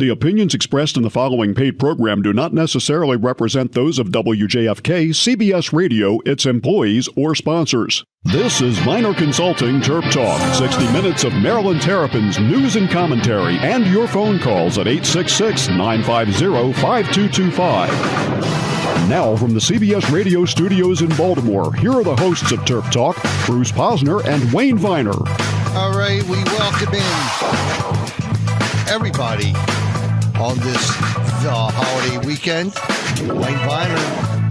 The opinions expressed in the following paid program do not necessarily represent those of WJFK, CBS Radio, its employees, or sponsors. This is Minor Consulting Terp Talk, 60 minutes of Maryland Terrapins news and commentary, and your phone calls at 866-950-5225. Now from the CBS Radio studios in Baltimore, here are the hosts of Terp Talk, Bruce Posner and Wayne Viner. All right, we welcome in everybody on this holiday weekend. Wayne Viner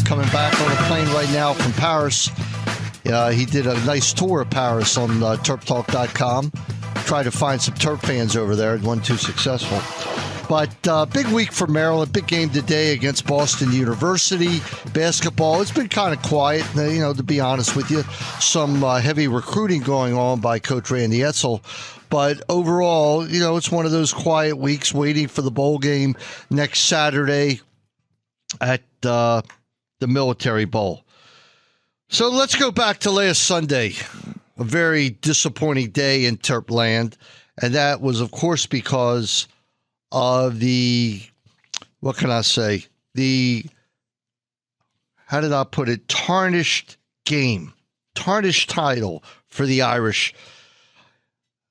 coming back on a plane right now from Paris. He did a nice tour of Paris on TerpTalk.com. Tried to find some Terp fans over there. It wasn't too successful. But big week for Maryland. Big game today against Boston University. Basketball, it's been kind of quiet, to be honest with you. Some heavy recruiting going on by Coach Randy Edsall. But overall, it's one of those quiet weeks waiting for the bowl game next Saturday at the Military Bowl. So let's go back to last Sunday, a very disappointing day in Terp land. And that was, of course, because of tarnished game, tarnished title for the Irish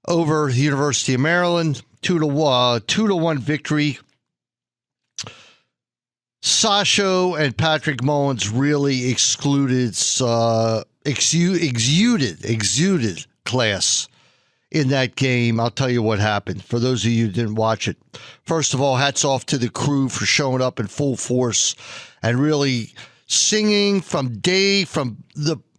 over the University of Maryland, 2-1 victory. Sasho and Patrick Mullins really exuded class in that game. I'll tell you what happened for those of you who didn't watch it. First of all, hats off to the crew for showing up in full force and really singing from the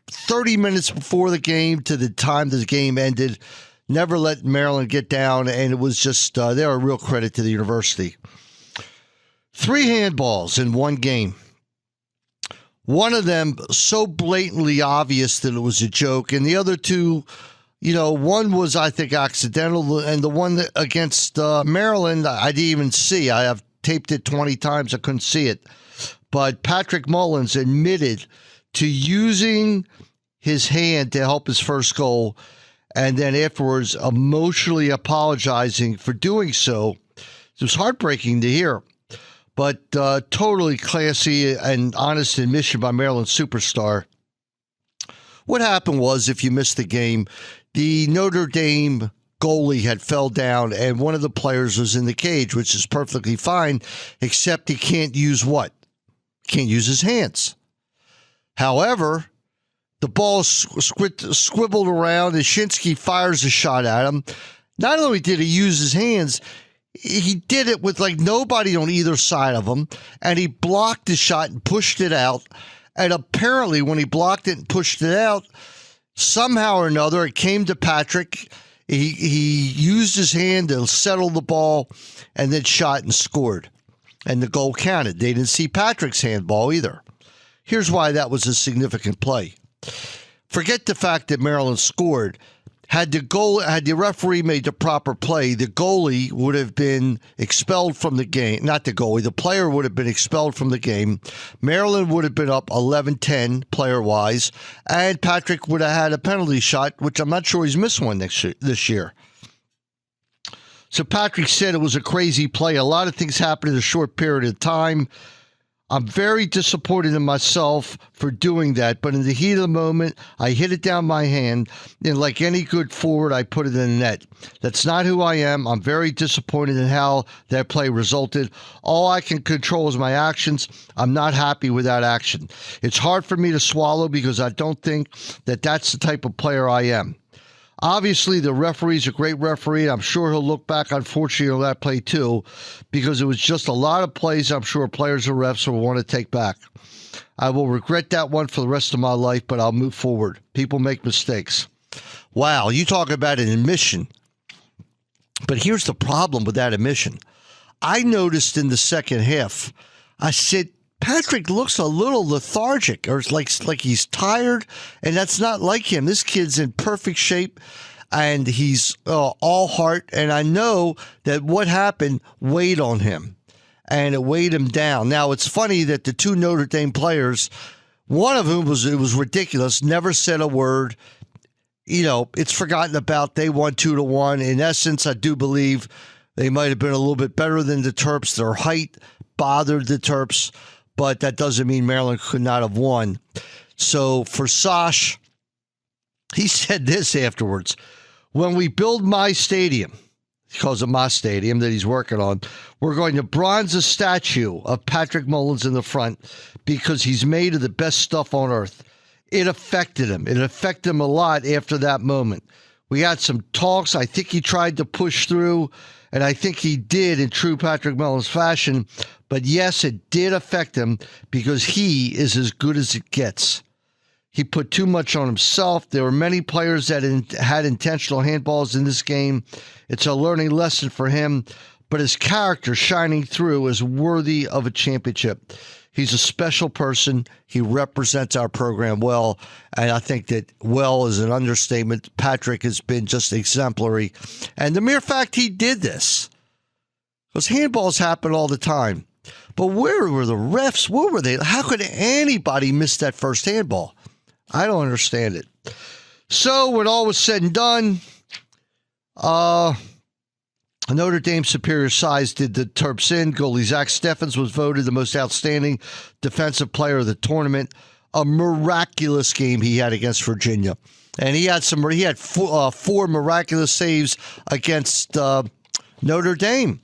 30 minutes before the game to the time the game ended. Never let Maryland get down, and it was just, they're a real credit to the university. 3 handballs in one game. One of them so blatantly obvious that it was a joke, and the other two, one was, I think, accidental, and the one that against Maryland, I didn't even see. I have taped it 20 times. I couldn't see it. But Patrick Mullins admitted to using his hand to help his first goal, and then afterwards emotionally apologizing for doing so. It was heartbreaking to hear, but totally classy and honest admission by Maryland superstar. What happened was, if you missed the game, the Notre Dame goalie had fell down, and one of the players was in the cage, which is perfectly fine, except he can't use what? Can't use his hands. However, the ball squibbled around, and Shinsky fires a shot at him. Not only did he use his hands, he did it with nobody on either side of him, and he blocked the shot and pushed it out. And apparently when he blocked it and pushed it out, somehow or another it came to Patrick. He used his hand to settle the ball and then shot and scored. And the goal counted. They didn't see Patrick's handball either. Here's why that was a significant play. Forget the fact that Maryland scored. Had the referee made the proper play, the goalie would have been expelled from the game. Not the goalie, the player would have been expelled from the game. Maryland would have been up 11-10 player-wise, and Patrick would have had a penalty shot, which I'm not sure he's missed one this year. So Patrick said it was a crazy play. A lot of things happened in a short period of time. I'm very disappointed in myself for doing that, but in the heat of the moment, I hit it down my hand, and like any good forward, I put it in the net. That's not who I am. I'm very disappointed in how that play resulted. All I can control is my actions. I'm not happy with that action. It's hard for me to swallow because I don't think that that's the type of player I am. Obviously, the referee's a great referee. I'm sure he'll look back, unfortunately, on that play, too, because it was just a lot of plays I'm sure players or refs will want to take back. I will regret that one for the rest of my life, but I'll move forward. People make mistakes. Wow, you talk about an admission. But here's the problem with that admission. I noticed in the second half, I said, Patrick looks a little lethargic, or it's like he's tired, and that's not like him. This kid's in perfect shape, and he's all heart, and I know that what happened weighed on him, and it weighed him down. Now, it's funny that the two Notre Dame players, one of whom was ridiculous, never said a word. It's forgotten about. They won 2-1. In essence, I do believe They might have been a little bit better than the Terps. Their height bothered the Terps, but that doesn't mean Maryland could not have won. So for Sash, he said this afterwards. When we build my stadium, he calls it my stadium that he's working on, we're going to bronze a statue of Patrick Mullins in the front because he's made of the best stuff on earth. It affected him. It affected him a lot after that moment. We had some talks. I think he tried to push through, and I think he did in true Patrick Mullins fashion. But yes, it did affect him because he is as good as it gets. He put too much on himself. There were many players that had intentional handballs in this game. It's a learning lesson for him, but his character shining through is worthy of a championship. He's a special person. He represents our program well, and I think that well is an understatement. Patrick has been just exemplary. And the mere fact he did this, because handballs happen all the time, but where were the refs? Where were they? How could anybody miss that first handball? I don't understand it. So when all was said and done, Notre Dame superior size did the Terps in. Goalie Zach Steffens was voted the most outstanding defensive player of the tournament. A miraculous game he had against Virginia. And he had four miraculous saves against Notre Dame.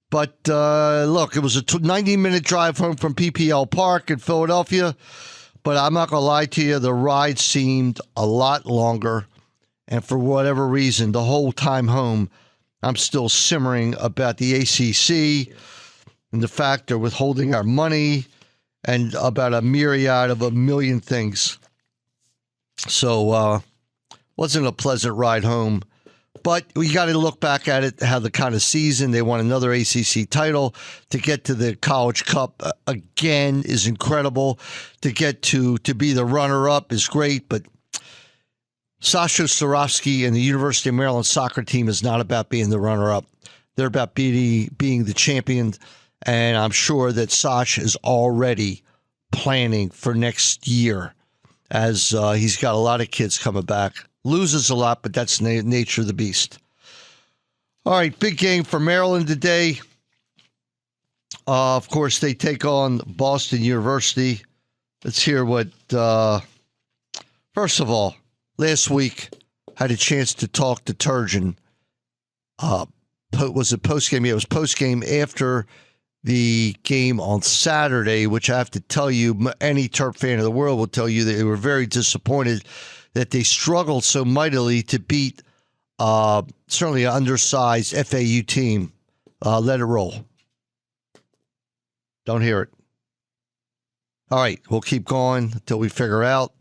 But look, it was a 90-minute drive home from PPL Park in Philadelphia. But I'm not going to lie to you, the ride seemed a lot longer. And for whatever reason, the whole time home, I'm still simmering about the ACC and the fact they're withholding our money and about a myriad of a million things. So, wasn't a pleasant ride home. But we got to look back at it, how the kind of season they won another ACC title. To get to the College Cup again is incredible. To get to be the runner-up is great. But Sasha Swarovski and the University of Maryland soccer team is not about being the runner-up. They're about being the champion. And I'm sure that Sasha is already planning for next year as he's got a lot of kids coming back. Loses a lot, but that's the nature of the beast. All right, big game for Maryland today. Of course, they take on Boston University. Let's hear what, first of all, last week had a chance to talk to Turgeon. Was it post-game? Yeah, it was post-game after the game on Saturday, which I have to tell you, any Terp fan of the world will tell you that they were very disappointed that they struggled so mightily to beat certainly an undersized FAU team. Let it roll. Don't hear it. All right, we'll keep going until we figure out.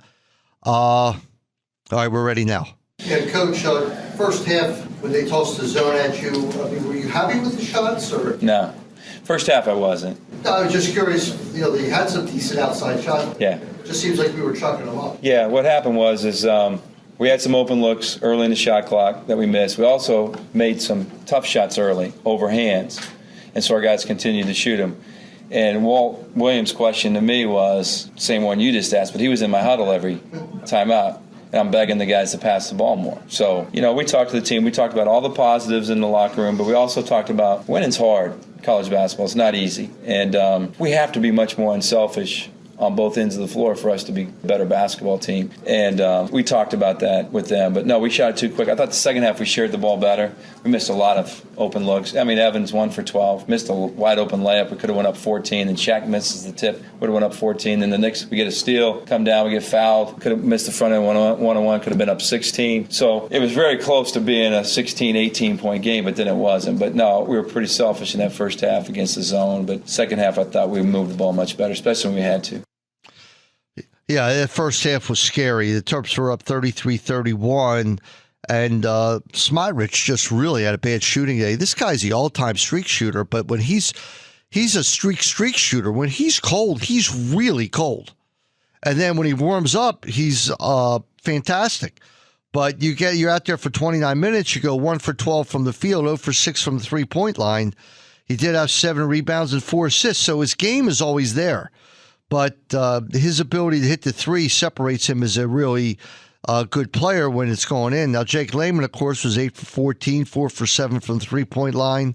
All right, we're ready now. Yeah, Coach, first half, when they tossed the zone at you, I mean, were you happy with the shots? Or No. First half I wasn't. I was just curious, they had some decent outside shots. Yeah. Just seems like we were chucking them up. Yeah, what happened was we had some open looks early in the shot clock that we missed. We also made some tough shots early, over hands, and so our guys continued to shoot them. And Walt Williams' question to me was, same one you just asked, but he was in my huddle every timeout, and I'm begging the guys to pass the ball more. So, we talked to the team. We talked about all the positives in the locker room, but we also talked about winning's hard. College basketball, it's not easy. And we have to be much more unselfish on both ends of the floor for us to be a better basketball team. And we talked about that with them. But, no, we shot it too quick. I thought the second half we shared the ball better. We missed a lot of open looks. I mean, Evans 1 for 12, missed a wide-open layup. We could have went up 14, and Shaq misses the tip, would have went up 14. Then the Knicks, we get a steal, come down, we get fouled. Could have missed the front end one-on-one, could have been up 16. So it was very close to being a 16, 18-point game, but then it wasn't. But, no, we were pretty selfish in that first half against the zone. But second half I thought we moved the ball much better, especially when we had to. Yeah, that first half was scary. The Terps were up 33-31, and Smotrich just really had a bad shooting day. This guy's the all-time streak shooter, but when he's a streak shooter. When he's cold, he's really cold. And then when he warms up, he's fantastic. But you're out there for 29 minutes, you go 1 for 12 from the field, 0 for 6 from the three-point line. He did have 7 rebounds and 4 assists, so his game is always there. But his ability to hit the three separates him as a really a good player when it's going in. Now, Jake Layman, of course, was 8 for 14, 4 for 7 from the three-point line.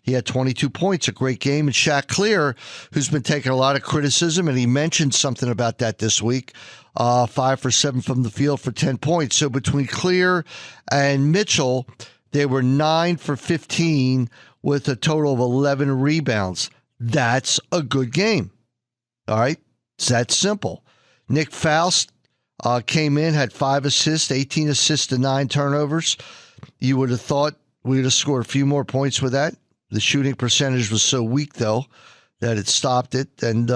He had 22 points, a great game. And Shaq Clear, who's been taking a lot of criticism, and he mentioned something about that this week, 5 for 7 from the field for 10 points. So between Clear and Mitchell, they were 9 for 15 with a total of 11 rebounds. That's a good game. All right? It's that simple. Nick Faust came in, had 5 assists, 18 assists to 9 turnovers. You would have thought we would have scored a few more points with that. The shooting percentage was so weak, though, that it stopped it. And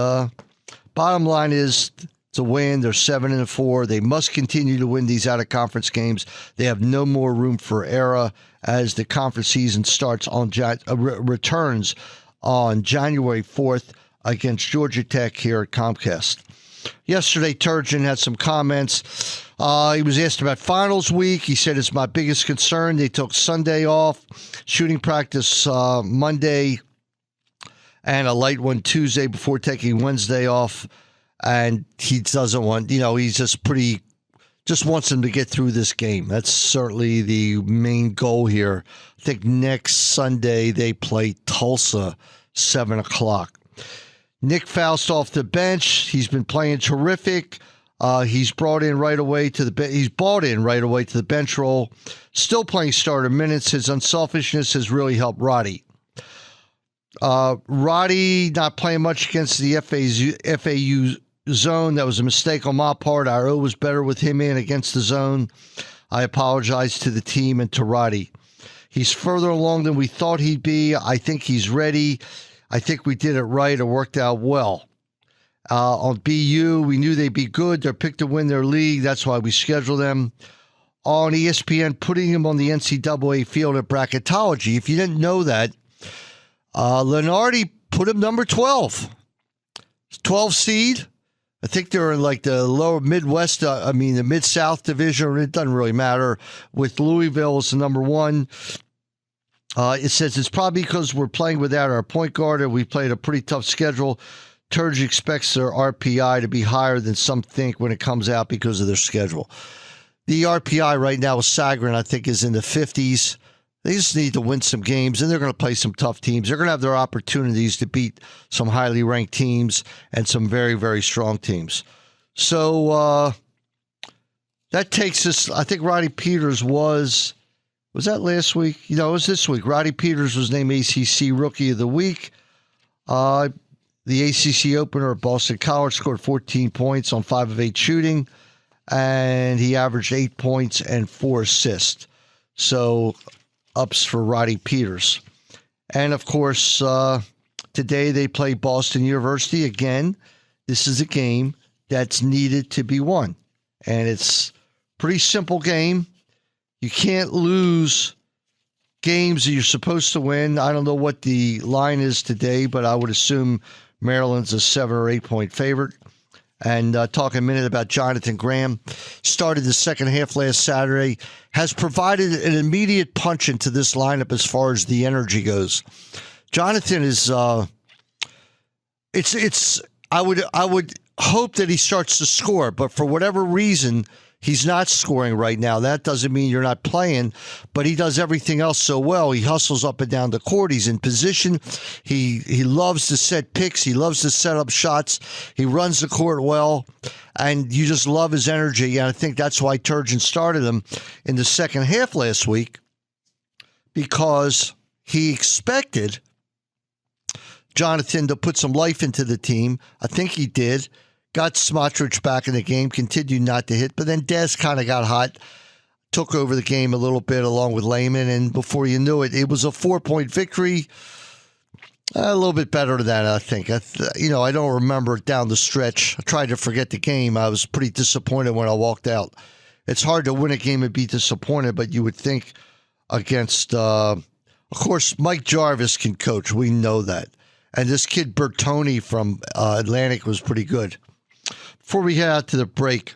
bottom line is, it's a win. They're 7-4. They must continue to win these out-of-conference games. They have no more room for error as the conference season starts on returns on January 4th against Georgia Tech here at Comcast. Yesterday, Turgeon had some comments. He was asked about finals week. He said, it's my biggest concern. They took Sunday off, shooting practice Monday, and a light one Tuesday before taking Wednesday off. And he doesn't want, he's just wants them to get through this game. That's certainly the main goal here. I think next Sunday they play Tulsa, 7 o'clock. Nick Faust off the bench. He's been playing terrific. He's brought in right away to the he's bought in right away to the bench role. Still playing starter minutes. His unselfishness has really helped Roddy. Roddy not playing much against the FAU zone. That was a mistake on my part. I was better with him in against the zone. I apologize to the team and to Roddy. He's further along than we thought he'd be. I think he's ready. I think we did it right. It worked out well. On BU, we knew they'd be good. They're picked to win their league. That's why we scheduled them. On ESPN, putting him on the NCAA field at bracketology. If you didn't know that, Lenardi put him number 12. 12 seed. I think they're in like the lower Midwest, the Mid-South division. It doesn't really matter. With Louisville as the number 1. It says it's probably because we're playing without our point guard and we played a pretty tough schedule. Turge expects their RPI to be higher than some think when it comes out because of their schedule. The RPI right now with Sagarin, I think, is in the 50s. They just need to win some games, and they're going to play some tough teams. They're going to have their opportunities to beat some highly ranked teams and some very, very strong teams. So that takes us, I think Roddy Peters was that last week? It was this week. Roddy Peters was named ACC Rookie of the Week. The ACC opener at Boston College scored 14 points on 5 of 8 shooting, and he averaged 8 points and 4 assists. So ups for Roddy Peters. And, of course, today they play Boston University. Again, this is a game that's needed to be won. And it's a pretty simple game. You can't lose games that you're supposed to win. I don't know what the line is today, but I would assume Maryland's a 7 or 8 point favorite. And talk a minute about Jonathan Graham. Started the second half last Saturday. Has provided an immediate punch into this lineup as far as the energy goes. Jonathan is. I would hope that he starts to score, but for whatever reason, he's not scoring right now. That doesn't mean you're not playing, but he does everything else so well. He hustles up and down the court. He's in position. He loves to set picks. He loves to set up shots. He runs the court well, and you just love his energy. And I think that's why Turgeon started him in the second half last week, because he expected Jonathan to put some life into the team. I think he did. Got Smotrich back in the game, continued not to hit, but then Dez kind of got hot, took over the game a little bit along with Layman, and before you knew it, it was a 4-point victory. A little bit better than that, I think. I don't remember down the stretch. I tried to forget the game. I was pretty disappointed when I walked out. It's hard to win a game and be disappointed, but you would think against, of course, Mike Jarvis can coach. We know that. And this kid Bertoni from Atlantic was pretty good. Before we head out to the break,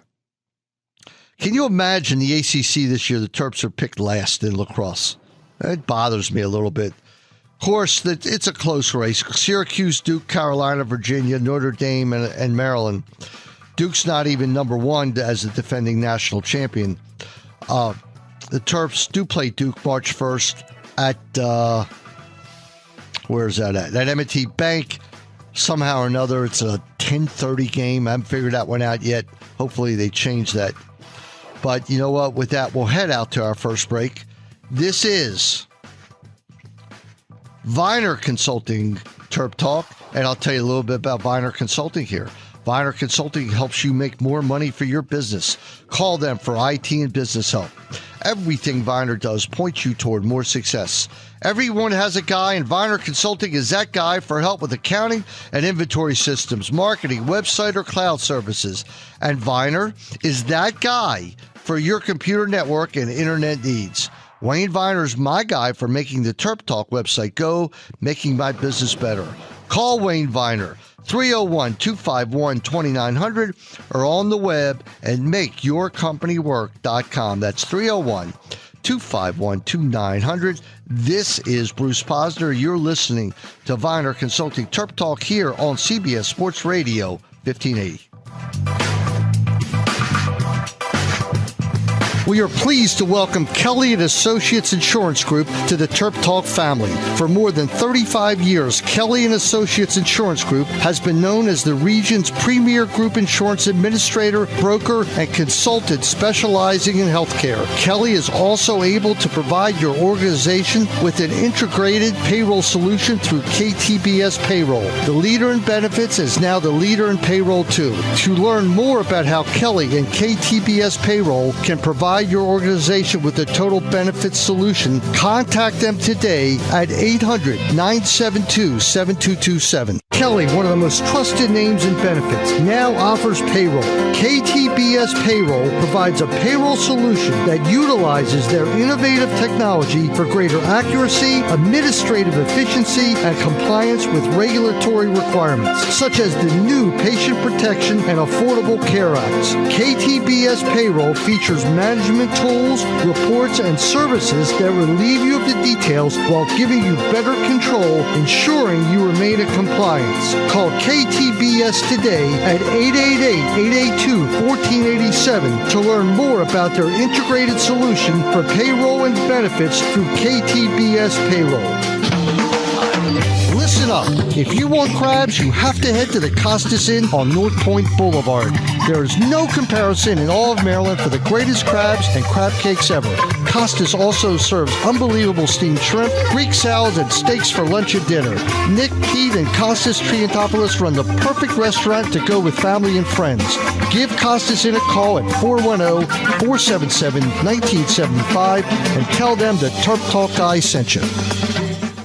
can you imagine the ACC this year? The Terps are picked last in lacrosse. It bothers me a little bit. Of course, it's a close race. Syracuse, Duke, Carolina, Virginia, Notre Dame, and Maryland. Duke's not even number one as a defending national champion. The Terps do play Duke March 1st at, where's that at? At M&T Bank. Somehow or another, it's a 10:30 game. I haven't figured that one out yet. Hopefully they change that. But you know what? With that, we'll head out to our first break. This is Viner Consulting Terp Talk, and I'll tell you a little bit about Viner Consulting here. Viner Consulting helps you make more money for your business. Call them for IT and business help. Everything Viner does points you toward more success. Everyone has a guy, and Viner Consulting is that guy for help with accounting and inventory systems, marketing, website, or cloud services. And Viner is that guy for your computer network and internet needs. Wayne Viner is my guy for making the TerpTalk website go, making my business better. Call Wayne Viner, 301-251-2900, or on the web at makeyourcompanywork.com. That's 301-251-2900. This is Bruce Posner. You're listening to Viner Consulting Terp Talk here on CBS Sports Radio 1580. We are pleased to welcome Kelly & Associates Insurance Group to the Terp Talk family. For more than 35 years, Kelly & Associates Insurance Group has been known as the region's premier group insurance administrator, broker, and consultant specializing in healthcare. Kelly is also able to provide your organization with an integrated payroll solution through KTBS Payroll. The leader in benefits is now the leader in payroll too. To learn more about how Kelly and KTBS Payroll can provide your organization with a total benefits solution, contact them today at 800-972-7227. Kelly, one of the most trusted names in benefits, now offers payroll. KTBS Payroll provides a payroll solution that utilizes their innovative technology for greater accuracy, administrative efficiency, and compliance with regulatory requirements, such as the new Patient Protection and Affordable Care Acts. KTBS Payroll features management tools, reports, and services that relieve you of the details while giving you better control, ensuring you remain in compliance. Call KTBS today at 888-882-1487 to learn more about their integrated solution for payroll and benefits through KTBS Payroll. Listen up. If you want crabs, you have to head to the Costas Inn on North Point Boulevard. There is no comparison in all of Maryland for the greatest crabs and crab cakes ever. Costas also serves unbelievable steamed shrimp, Greek salads, and steaks for lunch and dinner. Nick, Pete, and Costas Triantopoulos run the perfect restaurant to go with family and friends. Give Costas Inn a call at 410-477-1975 and tell them the Terp Talk guy sent you.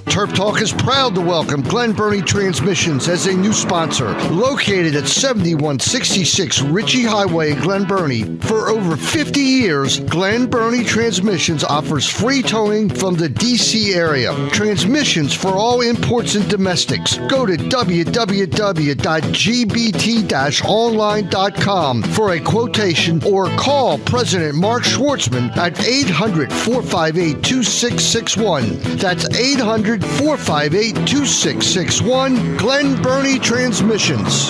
Terp Talk is proud to welcome Glen Burnie Transmissions as a new sponsor. Located at 7166 Ritchie Highway in Glen Burnie. For over 50 years, Glen Burnie Transmissions offers free towing from the D.C. area. Transmissions for all imports and domestics. Go to www.gbt-online.com for a quotation or call President Mark Schwartzman at 800-458-2661. That's 800-458-2661, Glen Burnie Transmissions.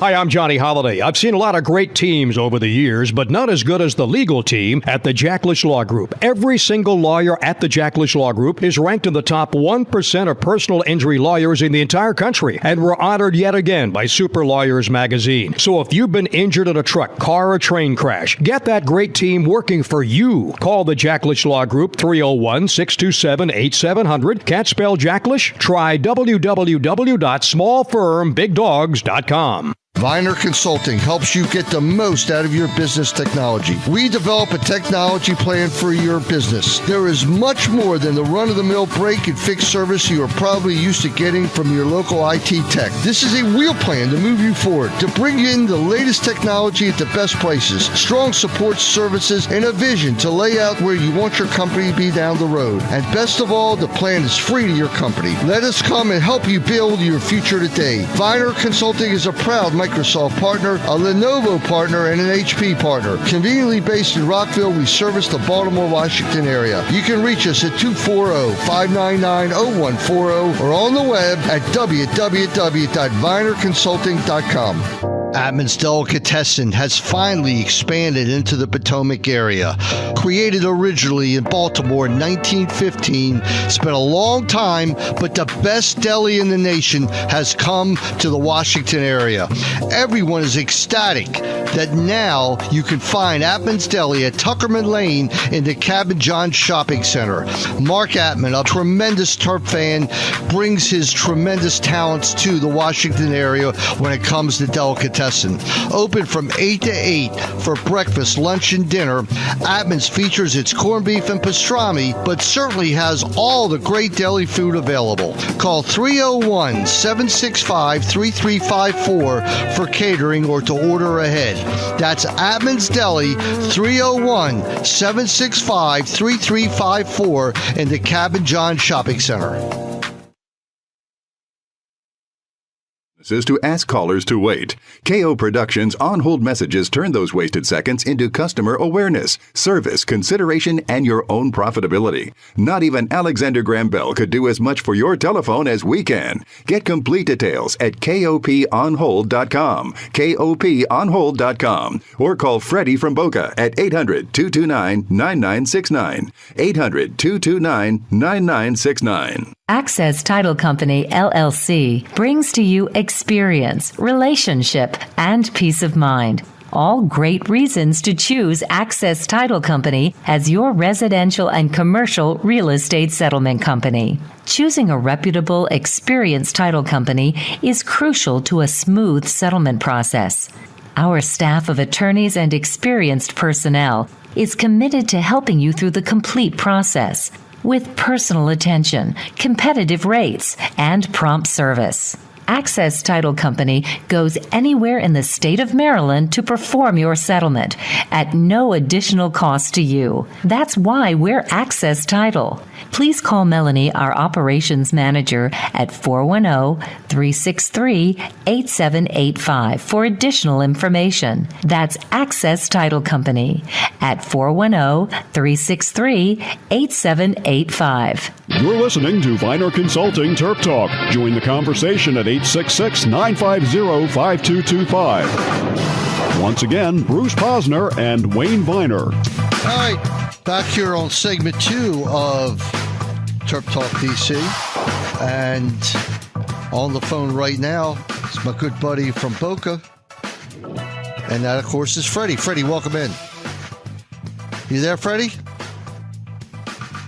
Hi, I'm Johnny Holiday. I've seen a lot of great teams over the years, but not as good as the legal team at the Jacklish Law Group. Every single lawyer at the Jacklish Law Group is ranked in the top 1% of personal injury lawyers in the entire country, and we're honored yet again by Super Lawyers magazine. So if you've been injured in a truck, car, or train crash, get that great team working for you. Call the Jacklish Law Group, 301-627-8700. Can't spell Jacklish? Try www.smallfirmbigdogs.com. Viner Consulting helps you get the most out of your business technology. We develop a technology plan for your business. There is much more than the run-of-the-mill break and fix service you are probably used to getting from your local IT tech. This is a real plan to move you forward, to bring in the latest technology at the best prices, strong support services, and a vision to lay out where you want your company to be down the road. And best of all, the plan is free to your company. Let us come and help you build your future today. Viner Consulting is a proud Microsoft partner, a Lenovo partner, and an HP partner. Conveniently based in Rockville, we service the Baltimore, Washington area. You can reach us at 240-599-0140 or on the web at www.vinerconsulting.com. Atman's Delicatessen has finally expanded into the Potomac area. Created originally in Baltimore in 1915, it's been a long time, but the best deli in the nation has come to the Washington area. Everyone is ecstatic that now you can find Atman's Deli at Tuckerman Lane in the Cabin John Shopping Center. Mark Atman, a tremendous Terp fan, brings his tremendous talents to the Washington area when it comes to delicatessen. Open from 8 to 8 for breakfast, lunch, and dinner. Atman's features its corned beef and pastrami, but certainly has all the great deli food available. Call 301-765-3354 for catering or to order ahead. That's Atman's Deli, 301-765-3354 in the Cabin John Shopping Center. Is to ask callers to wait. KO Productions on-hold messages turn those wasted seconds into customer awareness, service, consideration, and your own profitability. Not even Alexander Graham Bell could do as much for your telephone as we can. Get complete details at koponhold.com, koponhold.com, or call Freddie from Boca at 800-229-9969, 800-229-9969. Access Title Company, LLC, brings to you experience, relationship, and peace of mind. All great reasons to choose Access Title Company as your residential and commercial real estate settlement company. Choosing a reputable, experienced title company is crucial to a smooth settlement process. Our staff of attorneys and experienced personnel is committed to helping you through the complete process, with personal attention, competitive rates, and prompt service. Access Title Company goes anywhere in the state of Maryland to perform your settlement at no additional cost to you. That's why we're Access Title. Please call Melanie, our operations manager, at 410-363-8785 for additional information. That's Access Title Company at 410-363-8785. You're listening to Viner Consulting Terp Talk. Join the conversation at 866-950-5225. Once again, Bruce Posner and Wayne Viner. All right, back here on segment 2 of Terp Talk DC. And on the phone right now is my good buddy from Boca. And that, of course, is Freddie. Freddie, welcome in. You there, Freddie?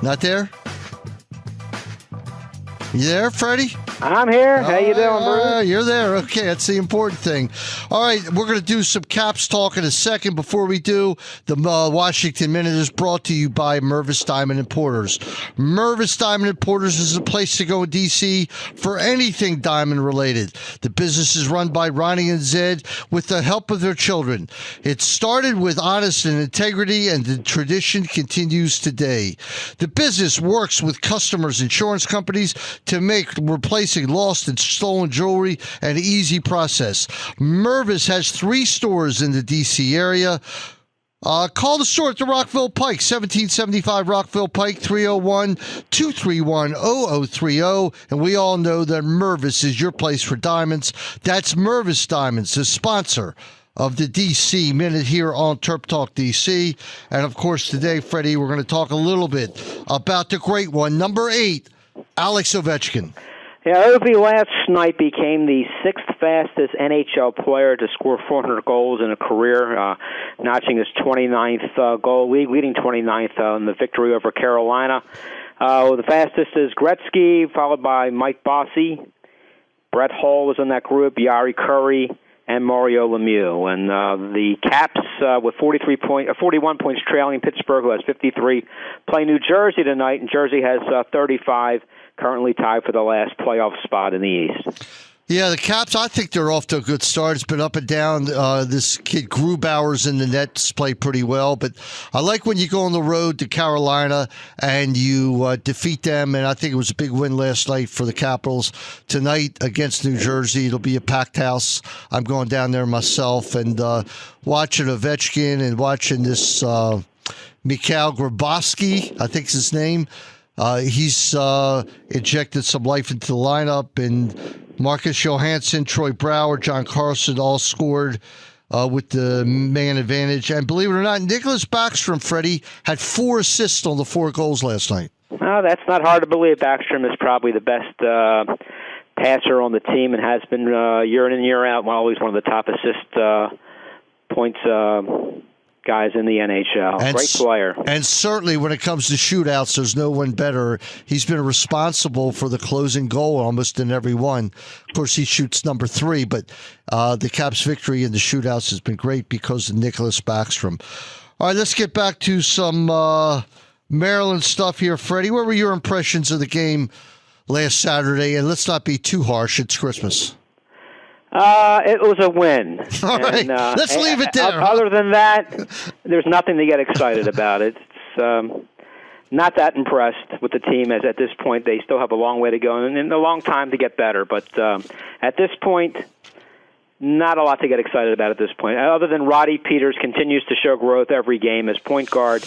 Not there? You there, Freddie? I'm here. How you doing, Bruce? You're there. Okay, that's the important thing. All right, we're going to do some Caps talk in a second. Before we do, the Washington Minute is brought to you by Mervis Diamond Importers. Mervis Diamond Importers is a place to go in D.C. for anything diamond related. The business is run by Ronnie and Zed with the help of their children. It started with honesty and integrity, and the tradition continues today. The business works with customers, insurance companies to make replacing lost and stolen jewelry an easy process. Mervis has 3 stores in the D.C. area. Call the store at the Rockville Pike, 1775 Rockville Pike, 301-231-0030. And we all know that Mervis is your place for diamonds. That's Mervis Diamonds, the sponsor of the DC Minute here on Terp Talk DC. And of course, today, Freddie, we're going to talk a little bit about the great one, number 8, Alex Ovechkin. Yeah, Ovi last night became the 6th fastest NHL player to score 400 goals in a career, notching his 29th goal, leading 29th in the victory over Carolina. The fastest is Gretzky, followed by Mike Bossy. Brett Hull was in that group, Yari Curry, and Mario Lemieux. And the Caps, with 41 points trailing Pittsburgh, who has 53, play New Jersey tonight, and Jersey has 35, currently tied for the last playoff spot in the East. Yeah, the Caps, I think they're off to a good start. It's been up and down. This kid Grubauer's in the Nets play pretty well, but I like when you go on the road to Carolina and you defeat them, and I think it was a big win last night for the Capitals. Tonight against New Jersey, it'll be a packed house. I'm going down there myself, and watching Ovechkin and watching this Mikhail Grabowski, I think's his name. He's injected some life into the lineup, and Marcus Johansson, Troy Brower, John Carlson all scored with the man advantage. And believe it or not, Nicholas Backstrom, Freddie, had 4 assists on the 4 goals last night. No, that's not hard to believe. Backstrom is probably the best passer on the team and has been year in and year out, always one of the top assist points guys in the NHL. Great player. And certainly when it comes to shootouts, there's no one better. He's been responsible for the closing goal almost in every one. Of course, he shoots number 3, but the Caps' victory in the shootouts has been great because of Nicholas Backstrom. All right, let's get back to some Maryland stuff here. Freddie, what were your impressions of the game last Saturday? And let's not be too harsh. It's Christmas. It was a win. All right, let's leave it there. Other than that, there's nothing to get excited about. It's not that impressed with the team as at this point. They still have a long way to go and a long time to get better. But at this point, not a lot to get excited about at this point. Other than Roddy Peters continues to show growth every game as point guard.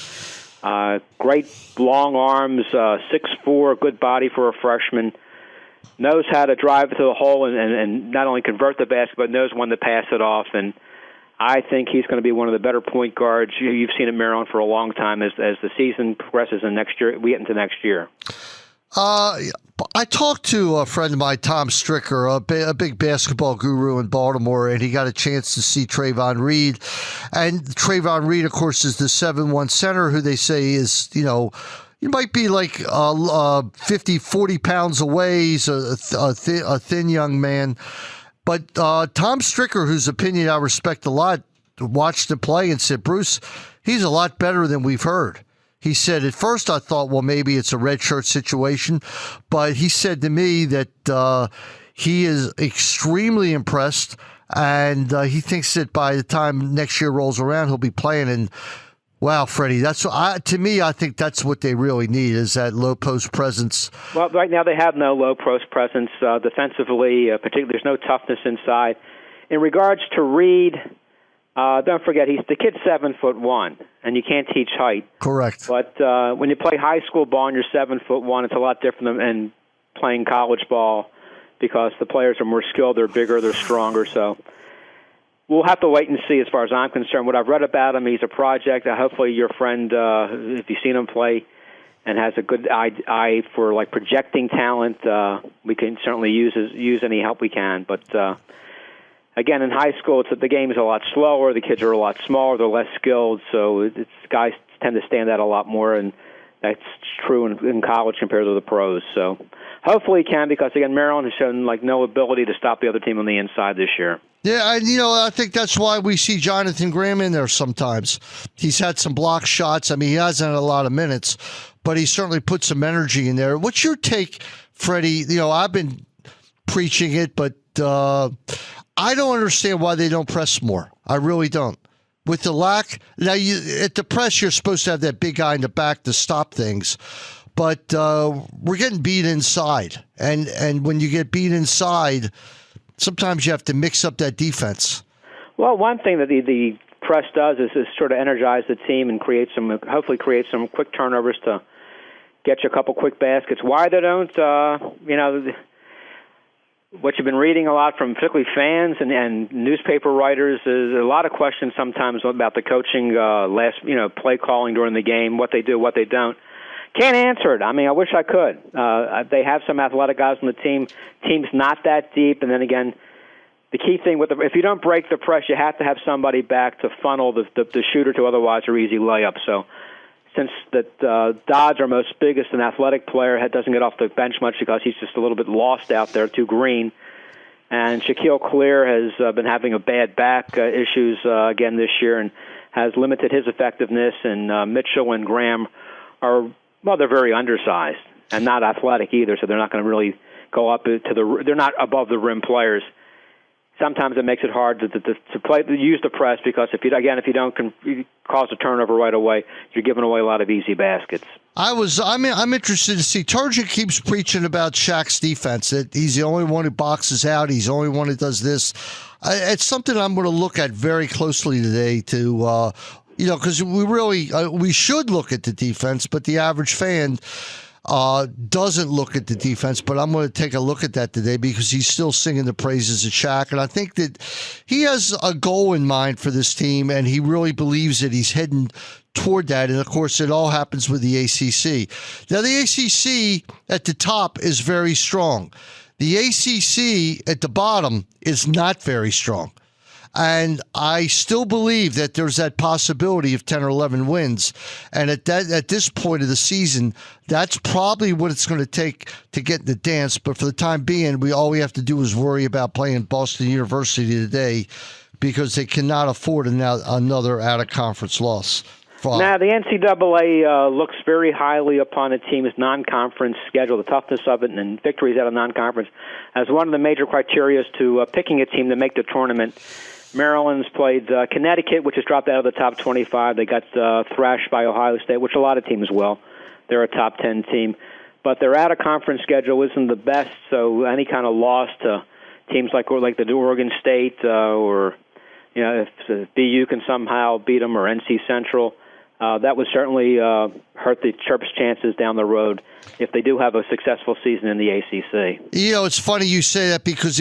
Great long arms, 6'4", good body for a freshman. Knows how to drive to the hole and not only convert the basket, but knows when to pass it off. And I think he's going to be one of the better point guards you've seen in Maryland for a long time as the season progresses and next year we get into next year. I talked to a friend of mine, Tom Stricker, a big basketball guru in Baltimore, and he got a chance to see Trayvon Reed. And Trayvon Reed, of course, is the 7'1" center who they say is, he might be like 50, 40 pounds away. He's a thin young man. But Tom Stricker, whose opinion I respect a lot, watched him play and said, Bruce, he's a lot better than we've heard. He said, at first I thought, well, maybe it's a redshirt situation. But he said to me that he is extremely impressed. And he thinks that by the time next year rolls around, he'll be playing. And wow, Freddie, to me, I think that's what they really need is that low post presence. Well, right now they have no low post presence defensively. Particularly, there's no toughness inside. In regards to Reed, don't forget the kid's 7'1", and you can't teach height. Correct. But when you play high school ball and you're 7'1", it's a lot different than playing college ball because the players are more skilled, they're bigger, they're stronger. So we'll have to wait and see as far as I'm concerned. What I've read about him, he's a project. Hopefully your friend, if you've seen him play and has a good eye for like projecting talent, we can certainly use any help we can. But again, in high school, the game is a lot slower. The kids are a lot smaller. They're less skilled. So guys tend to stand out a lot more, and that's true in college compared to the pros. So hopefully he can because, again, Maryland has shown like no ability to stop the other team on the inside this year. Yeah, and I think that's why we see Jonathan Graham in there sometimes. He's had some block shots. I mean, he hasn't had a lot of minutes, but he certainly put some energy in there. What's your take, Freddie? I've been preaching it, but I don't understand why they don't press more. I really don't. With the lack, now at the press, you're supposed to have that big guy in the back to stop things, but we're getting beat inside, and when you get beat inside, sometimes you have to mix up that defense. Well, one thing that the press does is sort of energize the team and hopefully create some quick turnovers to get you a couple quick baskets. Why they don't, what you've been reading a lot from particularly fans and newspaper writers is a lot of questions sometimes about the coaching, play calling during the game, what they do, what they don't. Can't answer it. I mean, I wish I could. They have some athletic guys on the team. Team's not that deep. And then again, the key thing if you don't break the press, you have to have somebody back to funnel the shooter to otherwise or easy layup. So since Dodds, our most biggest and athletic player, doesn't get off the bench much because he's just a little bit lost out there, too green. And Shaquille Clear has been having a bad back issues again this year and has limited his effectiveness. And Mitchell and Graham they're very undersized and not athletic either, so they're not going to really go up to they're not above the rim players. Sometimes it makes it hard to use the press because if you don't cause a turnover right away, you're giving away a lot of easy baskets. I'm interested to see. Turgeon keeps preaching about Shaq's defense. That he's the only one who boxes out. He's the only one who does this. It's something I'm going to look at very closely today because we should look at the defense, but the average fan, doesn't look at the defense, but I'm going to take a look at that today because he's still singing the praises of Shaq. And I think that he has a goal in mind for this team, and he really believes that he's heading toward that. And, of course, it all happens with the ACC. Now, the ACC at the top is very strong. The ACC at the bottom is not very strong. And I still believe that there's that possibility of 10 or 11 wins. And at this point of the season, that's probably what it's going to take to get in the dance. But for the time being, all we have to do is worry about playing Boston University today because they cannot afford another out-of-conference loss. Now, the NCAA looks very highly upon a team's non-conference schedule, the toughness of it, and victories out of non-conference as one of the major criteria to picking a team to make the tournament. Maryland's played Connecticut, which has dropped out of the top 25. They got thrashed by Ohio State, which a lot of teams will. They're a top 10 team. But their out-of-conference schedule isn't the best, so any kind of loss to teams like the Oregon State or if the BU can somehow beat them or NC Central, that would certainly hurt the Terps' chances down the road if they do have a successful season in the ACC. It's funny you say that because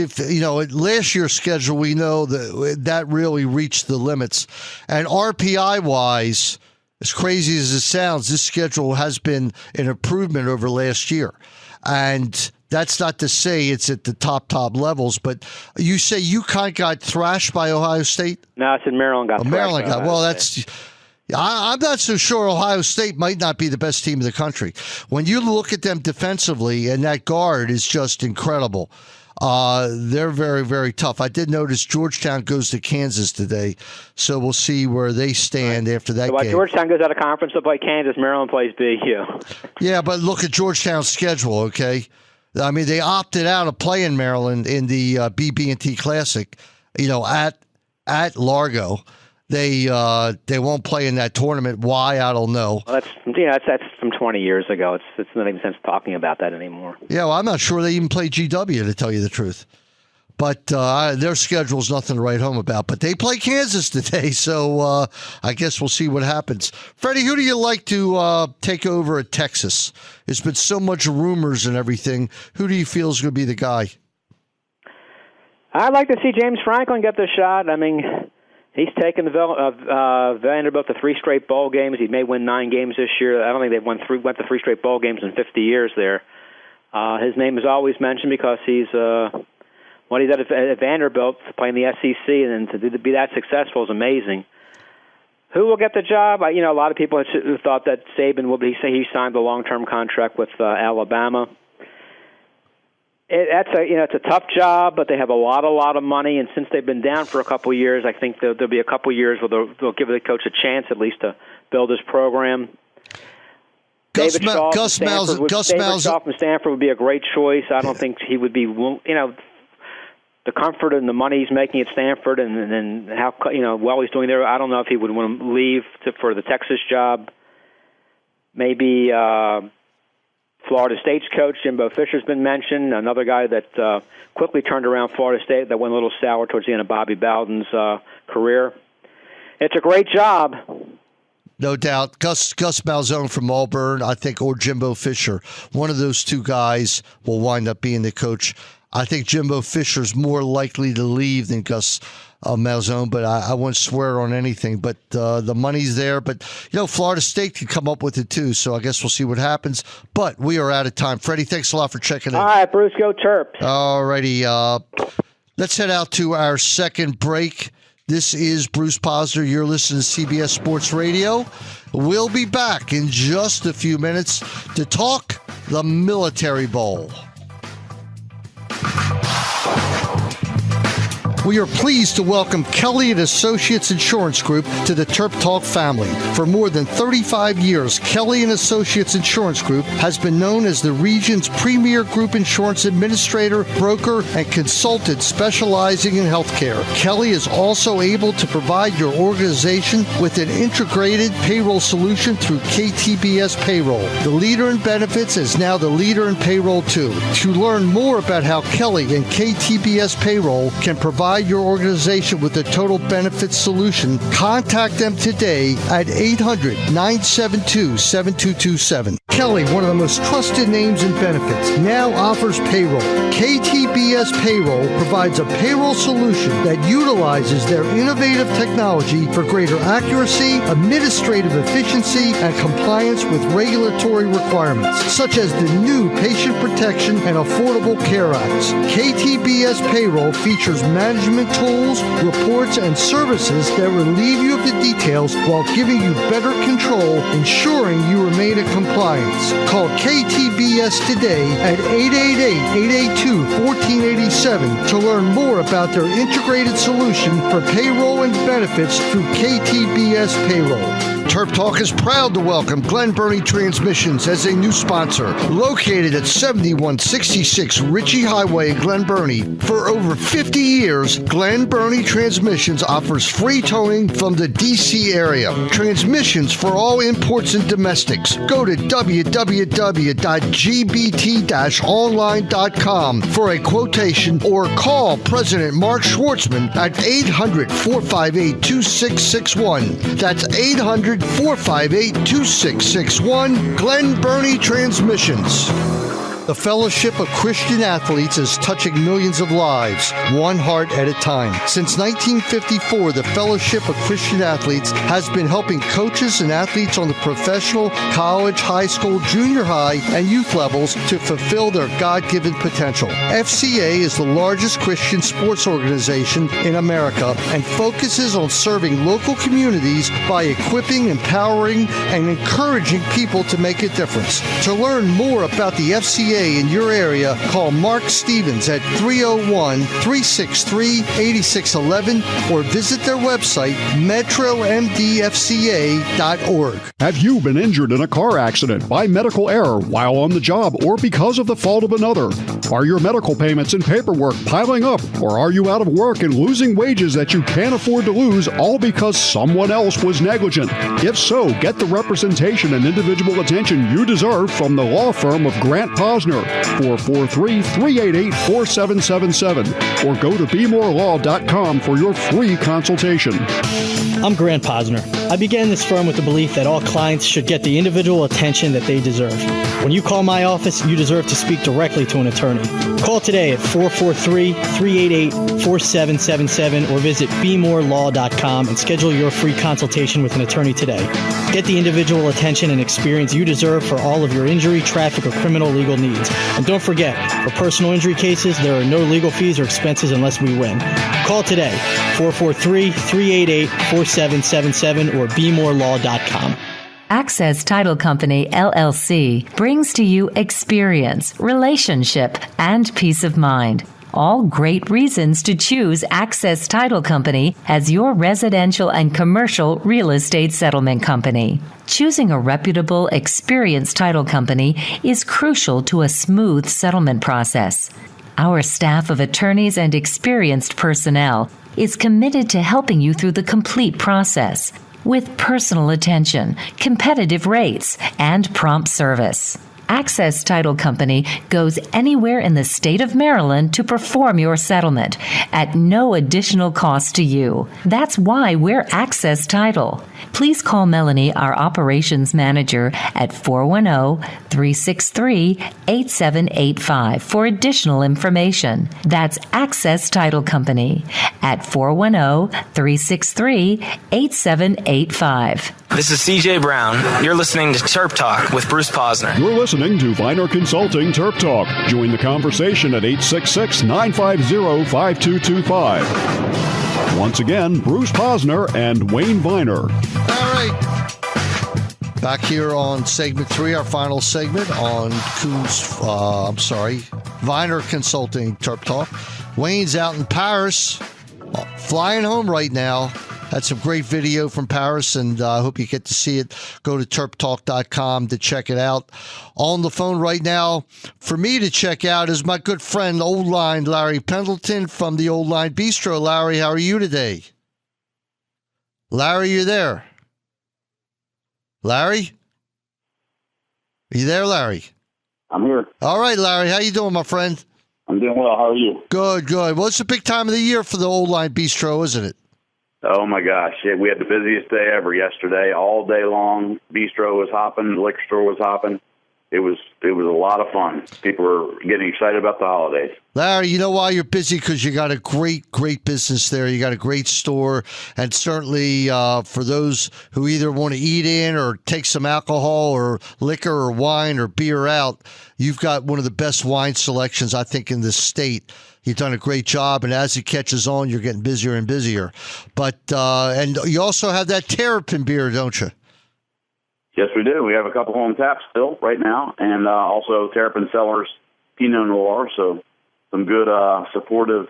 last year's schedule, we know that really reached the limits. And RPI-wise, as crazy as it sounds, this schedule has been an improvement over last year. And that's not to say it's at the top levels, but you say UConn got thrashed by Ohio State? No, I said Maryland got thrashed. Maryland got. Well, that's... I'm not so sure Ohio State might not be the best team in the country. When you look at them defensively, and that guard is just incredible, they're very, very tough. I did notice Georgetown goes to Kansas today, so we'll see where they stand after that game. Georgetown goes out of conference to play Kansas. Maryland plays BU. Yeah, but look at Georgetown's schedule, okay? I mean, they opted out of playing Maryland in the BB&T Classic, at Largo. They won't play in that tournament. Why? I don't know. Well, that's from 20 years ago. It's not even sense talking about that anymore. Yeah, well, I'm not sure they even play GW, to tell you the truth. But their schedule's nothing to write home about. But they play Kansas today, so I guess we'll see what happens. Freddie, who do you like to take over at Texas? There's been so much rumors and everything. Who do you feel is going to be the guy? I'd like to see James Franklin get the shot. I mean, he's taken Vanderbilt to 3 straight bowl games. He may win 9 games this year. I don't think they've went to 3 straight bowl games in 50 years there. His name is always mentioned because he's at Vanderbilt playing the SEC, and to be that successful is amazing. Who will get the job? A lot of people have thought that Saban will be. Say he signed a long-term contract with Alabama. It's a tough job, but they have a lot of money, and since they've been down for a couple of years, I think there'll be a couple of years where they'll give the coach a chance at least to build his program. Gus Malzahn from Stanford would be a great choice. I don't think he would be, the comfort and the money he's making at Stanford, and how well he's doing there. I don't know if he would want to leave for the Texas job. Maybe Florida State's coach Jimbo Fisher's been mentioned. Another guy that quickly turned around Florida State that went a little sour towards the end of Bobby Bowden's career. It's a great job. No doubt. Gus Malzahn from Auburn, I think, or Jimbo Fisher. One of those two guys will wind up being the coach. I think Jimbo Fisher's more likely to leave than Gus Malzahn, but I won't swear on anything. But the money's there. But, Florida State could come up with it, too. So I guess we'll see what happens. But we are out of time. Freddie, thanks a lot for checking in. All right, Bruce, go Terps. All righty. Let's head out to our second break. This is Bruce Posner. You're listening to CBS Sports Radio. We'll be back in just a few minutes to talk the Military Bowl. We are pleased to welcome Kelly & Associates Insurance Group to the TerpTalk family. For more than 35 years, Kelly & Associates Insurance Group has been known as the region's premier group insurance administrator, broker, and consultant specializing in healthcare. Kelly is also able to provide your organization with an integrated payroll solution through KTBS Payroll. The leader in benefits is now the leader in payroll, too. To learn more about how Kelly and KTBS Payroll can provide provide your organization with a total benefits solution, contact them today at 800-972-7227. Kelly, one of the most trusted names in benefits, now offers payroll. KTBS Payroll provides a payroll solution that utilizes their innovative technology for greater accuracy, administrative efficiency, and compliance with regulatory requirements, such as the new Patient Protection and Affordable Care Acts. KTBS Payroll features management tools, reports, and services that relieve you of the details while giving you better control, ensuring you remain in compliance. Call KTBS today at 888-882-1487 to learn more about their integrated solution for payroll and benefits through KTBS Payroll. Terp Talk is proud to welcome Glen Burnie Transmissions as a new sponsor. Located at 7166 Ritchie Highway in Glen Burnie. For over 50 years, Glen Burnie Transmissions offers free towing from the D.C. area. Transmissions for all imports and domestics. Go to www.gbt-online.com for a quotation or call President Mark Schwartzman at 800-458-2661. That's 800-458-2661, Glen Burnie Transmissions. The Fellowship of Christian Athletes is touching millions of lives, one heart at a time. Since 1954, the Fellowship of Christian Athletes has been helping coaches and athletes on the professional, college, high school, junior high, and youth levels to fulfill their God-given potential. FCA is the largest Christian sports organization in America and focuses on serving local communities by equipping, empowering, and encouraging people to make a difference. To learn more about the FCA in your area, call Mark Stevens at 301-363-8611 or visit their website, metromdfca.org. Have you been injured in a car accident by medical error while on the job or because of the fault of another? Are your medical payments and paperwork piling up, or are you out of work and losing wages that you can't afford to lose, all because someone else was negligent? If so, get the representation and individual attention you deserve from the law firm of Grant Posner, 443-388-4777, or go to BeMoreLaw.com for your free consultation. I'm Grant Posner. I began this firm with the belief that all clients should get the individual attention that they deserve. When you call my office, you deserve to speak directly to an attorney. Call today at 443-388-4777 or visit BeMoreLaw.com and schedule your free consultation with an attorney today. Get the individual attention and experience you deserve for all of your injury, traffic, or criminal legal needs. And don't forget, for personal injury cases, there are no legal fees or expenses unless we win. Call today, 443-388-4777 or BeMoreLaw.com. Access Title Company, LLC, brings to you experience, relationship, and peace of mind. All great reasons to choose Access Title Company as your residential and commercial real estate settlement company. Choosing a reputable, experienced title company is crucial to a smooth settlement process. Our staff of attorneys and experienced personnel is committed to helping you through the complete process with personal attention, competitive rates, and prompt service. Access Title Company goes anywhere in the state of Maryland to perform your settlement at no additional cost to you. That's why we're Access Title. Please call Melanie, our operations manager, at 410-363-8785 for additional information. That's Access Title Company at 410-363-8785. This is CJ Brown. You're listening to Terp Talk with Bruce Posner. You're listening to Viner Consulting Terp Talk. Join the conversation at 866-950-5225. Once again, Bruce Posner and Wayne Viner. All right. Back here on segment 3, our final segment on Viner Consulting Terp Talk. Wayne's out in Paris, flying home right now. Had some great video from Paris, and I hope you get to see it. Go to TerpTalk.com to check it out. On the phone right now for me to check out is my good friend, Old Line Larry Pendleton from the Old Line Bistro. Larry, how are you today? Larry, you there? Larry? Are you there, Larry? I'm here. All right, Larry. How you doing, my friend? I'm doing well. How are you? Good, good. Well, it's a big time of the year for the Old Line Bistro, isn't it? Oh, my gosh. Yeah, we had the busiest day ever yesterday. All day long, bistro was hopping, the liquor store was hopping. It was a lot of fun. People were getting excited about the holidays. Larry, you know why you're busy? Because you got a great business there. You got a great store. And certainly for those who either want to eat in or take some alcohol or liquor or wine or beer out, you've got one of the best wine selections, I think, in this state. You've done a great job, and as it catches on, you're getting busier and busier. But and you also have that Terrapin beer, don't you? Yes, we do. We have a couple on tap still right now, and also Terrapin Cellars Pinot Noir, so some good supportive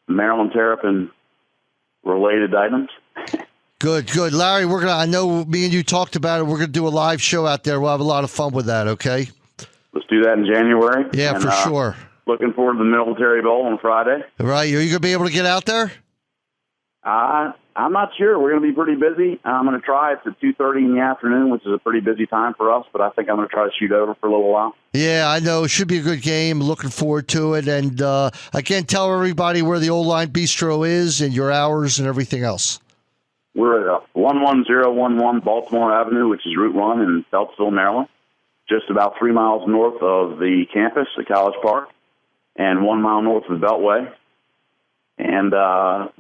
Maryland Terrapin-related items. Good. Larry, I know me and you talked about it. We're going to do a live show out there. We'll have a lot of fun with that, okay? Let's do that in January. Yeah, for sure. Looking forward to the Military Bowl on Friday. Right. Are you going to be able to get out there? I'm not sure. We're going to be pretty busy. I'm going to try. It's at 2:30 in the afternoon, which is a pretty busy time for us, but I think I'm going to try to shoot over for a little while. Yeah, I know. It should be a good game. Looking forward to it. And again, tell everybody where the Old Line Bistro is and your hours and everything else. We're at 11011 Baltimore Avenue, which is Route 1 in Beltsville, Maryland, just about 3 miles north of the campus at College Park and 1 mile north of the Beltway, and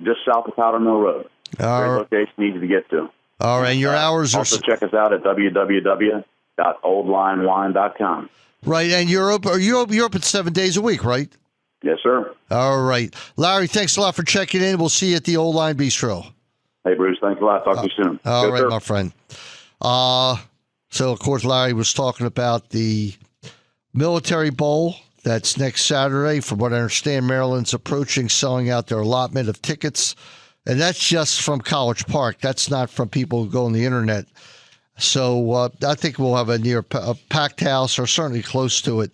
just south of Powder Mill Road. Great location, easy to get to. All right, your hours also check us out at www.oldlinewine.com. Right, and you're open 7 days a week, right? Yes, sir. All right. Larry, thanks a lot for checking in. We'll see you at the Old Line Bistro. Hey, Bruce, thanks a lot. Talk to you soon. All Good, right, sir. my friend. So, of course, Larry was talking about the Military Bowl. That's next Saturday. From what I understand, Maryland's approaching selling out their allotment of tickets. And that's just from College Park. That's not from people who go on the internet. So I think we'll have a packed house or certainly close to it.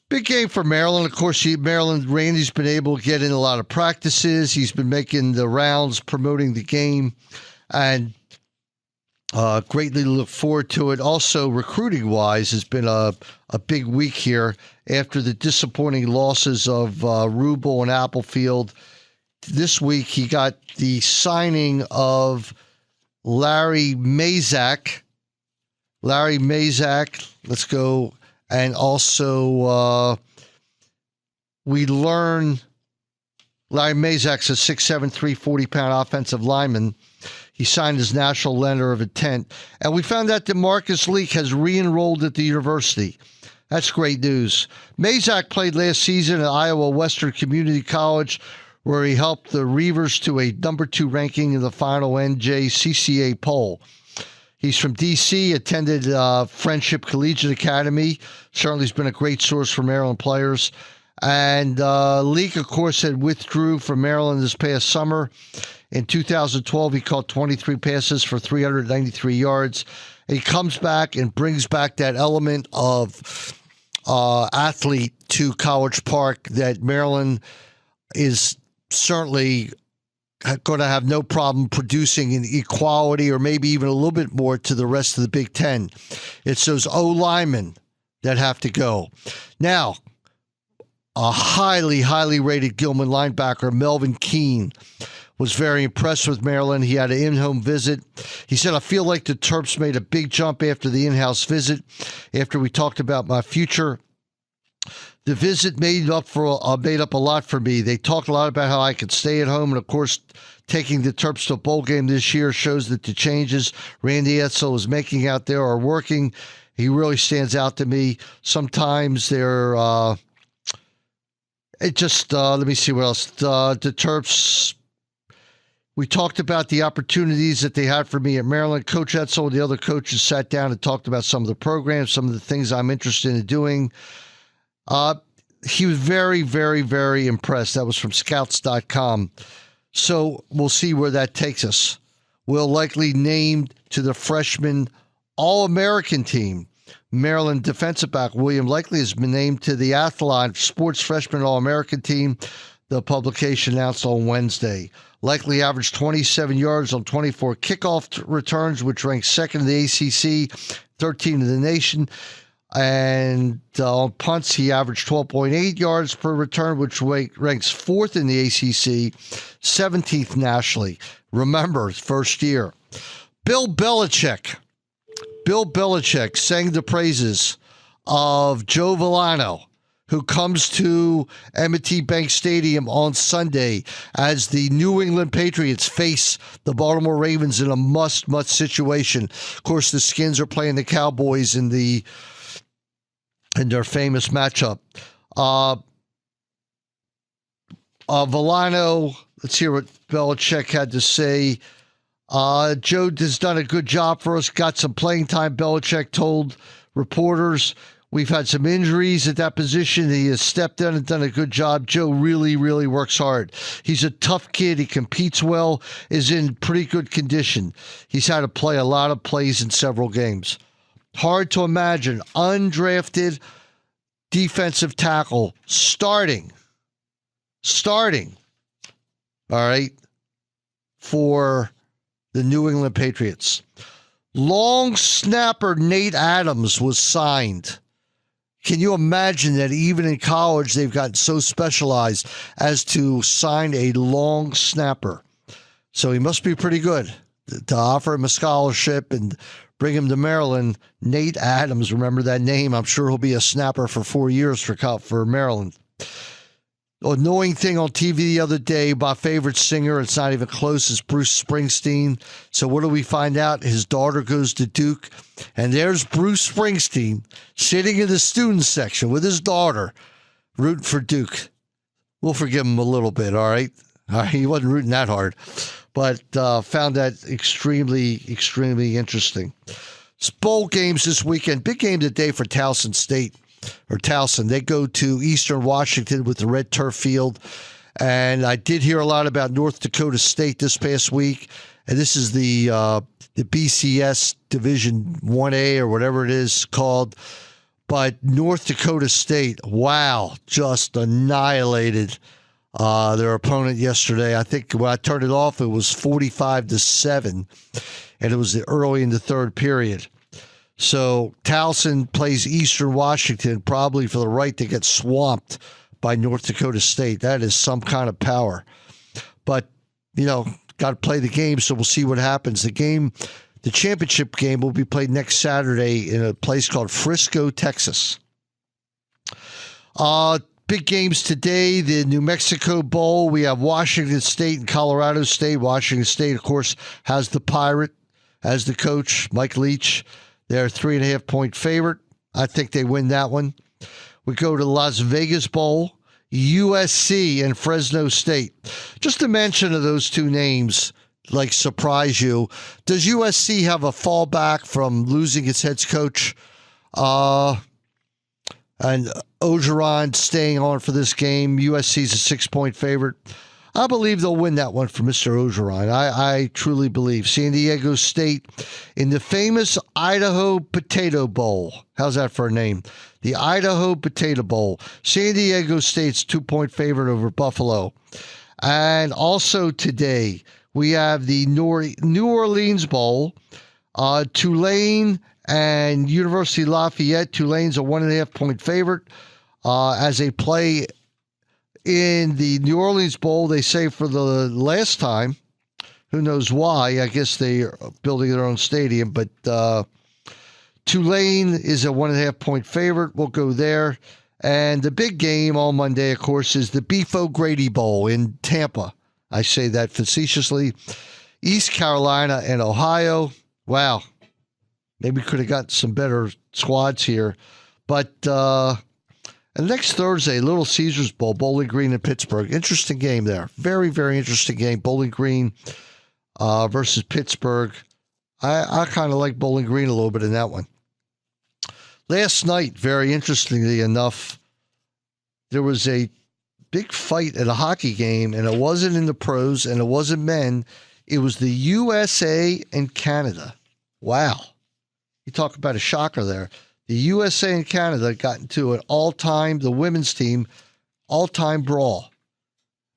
Big game for Maryland. Of course, Randy's been able to get in a lot of practices. He's been making the rounds, promoting the game, and greatly look forward to it. Also, recruiting-wise, has been a big week here after the disappointing losses of Rubel and Applefield. This week, he got the signing of Larry Mazak. Let's go. And also, we learn Larry Mazak's a 6'7", 340-pound offensive lineman. He signed his national letter of intent. And we found out that Marcus Leak has re-enrolled at the university. That's great news. Mazak played last season at Iowa Western Community College, where he helped the Reavers to a number 2 ranking in the final NJCCA poll. He's from D.C., attended Friendship Collegiate Academy. Certainly has been a great source for Maryland players. And Leak, of course, had withdrew from Maryland this past summer. In 2012, he caught 23 passes for 393 yards. And he comes back and brings back that element of athlete to College Park that Maryland is certainly going to have no problem producing in equality or maybe even a little bit more to the rest of the Big Ten. It's those O-linemen that have to go. Now, a highly, highly rated Gilman linebacker, Melvin Keene, was very impressed with Maryland. He had an in-home visit. He said, I feel like the Terps made a big jump after the in-house visit, after we talked about my future. The visit made up a lot for me. They talked a lot about how I could stay at home, and of course, taking the Terps to a bowl game this year shows that the changes Randy Edsall is making out there are working. He really stands out to me. Sometimes they're let me see what else. The Terps. We talked about the opportunities that they had for me at Maryland. Coach Edsall and the other coaches sat down and talked about some of the programs, some of the things I'm interested in doing. He was very, very, very impressed. That was from scouts.com. So we'll see where that takes us. We'll likely named to the freshman All-American team. Maryland defensive back William Likely has been named to the Athlon Sports Freshman All-American team. The publication announced on Wednesday. Likely averaged 27 yards on 24 kickoff returns, which ranks second in the ACC, 13 in the nation. And on punts, he averaged 12.8 yards per return, which ranks fourth in the ACC, 17th nationally. Remember, his first year. Bill Belichick sang the praises of Joe Villano, who comes to M&T Bank Stadium on Sunday as the New England Patriots face the Baltimore Ravens in a must situation. Of course, the Skins are playing the Cowboys in their famous matchup. Villano, let's hear what Belichick had to say. Joe has done a good job for us, got some playing time, Belichick told reporters. We've had some injuries at that position. He has stepped in and done a good job. Joe really, really works hard. He's a tough kid. He competes well, is in pretty good condition. He's had to play a lot of plays in several games. Hard to imagine. Undrafted defensive tackle starting. All right. For the New England Patriots. Long snapper Nate Adams was signed. Can you imagine that even in college they've gotten so specialized as to sign a long snapper? So he must be pretty good to offer him a scholarship and bring him to Maryland. Nate Adams, remember that name? I'm sure he'll be a snapper for 4 years for Maryland. Annoying thing on TV the other day, my favorite singer, it's not even close, is Bruce Springsteen. So what do we find out? His daughter goes to Duke, and there's Bruce Springsteen sitting in the student section with his daughter, rooting for Duke. We'll forgive him a little bit, all right? He wasn't rooting that hard, but found that extremely, extremely interesting. Bowl games this weekend. Big game today for Towson State. Or Towson. They go to Eastern Washington with the red turf field. And I did hear a lot about North Dakota State this past week. And this is the BCS Division 1A or whatever it is called. But North Dakota State, wow, just annihilated their opponent yesterday. I think when I turned it off, it was 45-7. And it was early in the third period. So Towson plays Eastern Washington probably for the right to get swamped by North Dakota State. That is some kind of power. But, got to play the game, so we'll see what happens. The championship game will be played next Saturday in a place called Frisco, Texas. Big games today, the New Mexico Bowl. We have Washington State and Colorado State. Washington State, of course, has the Pirate as the coach, Mike Leach. They're a 3.5-point favorite. I think they win that one. We go to Las Vegas Bowl, USC and Fresno State. Just a mention of those two names, surprise you. Does USC have a fallback from losing its head coach? And Ogeron staying on for this game. USC's a 6-point favorite. I believe they'll win that one for Mr. Ogeron. I truly believe. San Diego State in the famous Idaho Potato Bowl. How's that for a name? The Idaho Potato Bowl. San Diego State's 2-point favorite over Buffalo. And also today, we have the New Orleans Bowl. Tulane and University Lafayette. Tulane's a 1.5-point favorite as they play in the New Orleans Bowl, they say for the last time. Who knows why? I guess they are building their own stadium. But Tulane is a 1.5-point favorite. We'll go there. And the big game on Monday, of course, is the Beef O'Grady Bowl in Tampa. I say that facetiously. East Carolina and Ohio. Wow. Maybe we could have got some better squads here. But and next Thursday, Little Caesars Bowl, Bowling Green and Pittsburgh. Interesting game there. Very, very interesting game. Bowling Green versus Pittsburgh. I kind of like Bowling Green a little bit in that one. Last night, very interestingly enough, there was a big fight at a hockey game, and it wasn't in the pros, and it wasn't men. It was the USA and Canada. Wow. You talk about a shocker there. The USA and Canada got into an all-time, the women's team, all-time brawl.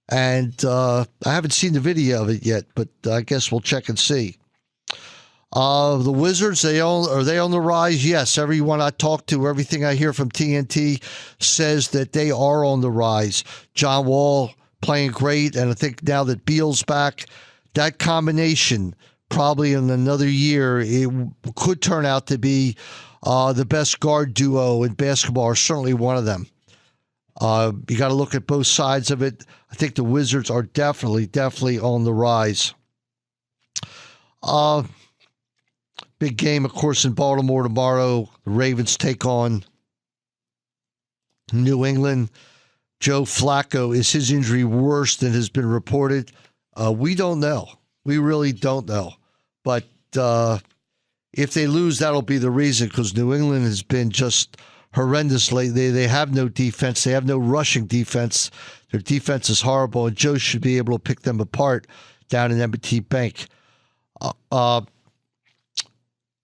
And I haven't seen the video of it yet, but I guess we'll check and see. The Wizards, are they on the rise? Yes. Everyone I talk to, everything I hear from TNT says that they are on the rise. John Wall playing great, and I think now that Beal's back, that combination probably in another year, it could turn out to be the best guard duo in basketball, or certainly one of them. You got to look at both sides of it. I think the Wizards are definitely on the rise. Big game, of course, in Baltimore tomorrow. The Ravens take on New England. Joe Flacco, is his injury worse than has been reported? We don't know. We really don't know. But if they lose, that'll be the reason, because New England has been just horrendous lately. They have no defense. They have no rushing defense. Their defense is horrible, and Joe should be able to pick them apart down in M&T Bank.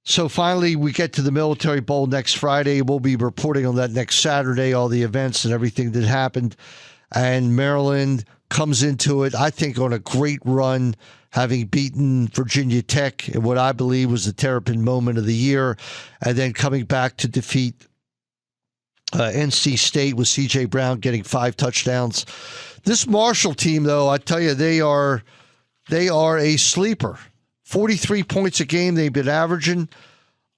So finally, we get to the Military Bowl next Friday. We'll be reporting on that next Saturday, all the events and everything that happened. And Maryland comes into it, I think, on a great run, having beaten Virginia Tech in what I believe was the Terrapin moment of the year, and then coming back to defeat NC State with C.J. Brown getting 5 touchdowns. This Marshall team, though, I tell you, they are a sleeper. 43 points a game they've been averaging.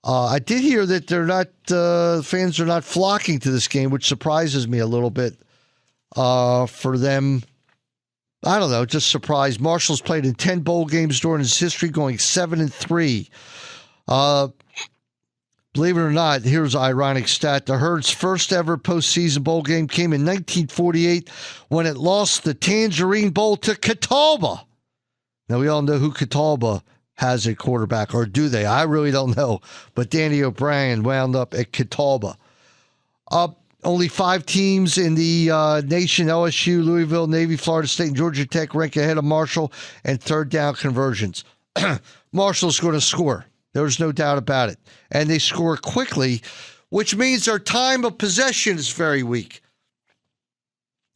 I did hear that fans are not flocking to this game, which surprises me a little bit for them. I don't know, just surprised. Marshall's played in 10 bowl games during his history, going 7-3. Believe it or not, here's an ironic stat. The Herd's first ever postseason bowl game came in 1948 when it lost the Tangerine Bowl to Catawba. Now, we all know who Catawba has a quarterback, or do they? I really don't know. But Danny O'Brien wound up at Catawba. Only 5 teams in the nation, LSU, Louisville, Navy, Florida State, and Georgia Tech, rank ahead of Marshall in third down conversions. Marshall's going to score. There's no doubt about it. And they score quickly, which means their time of possession is very weak,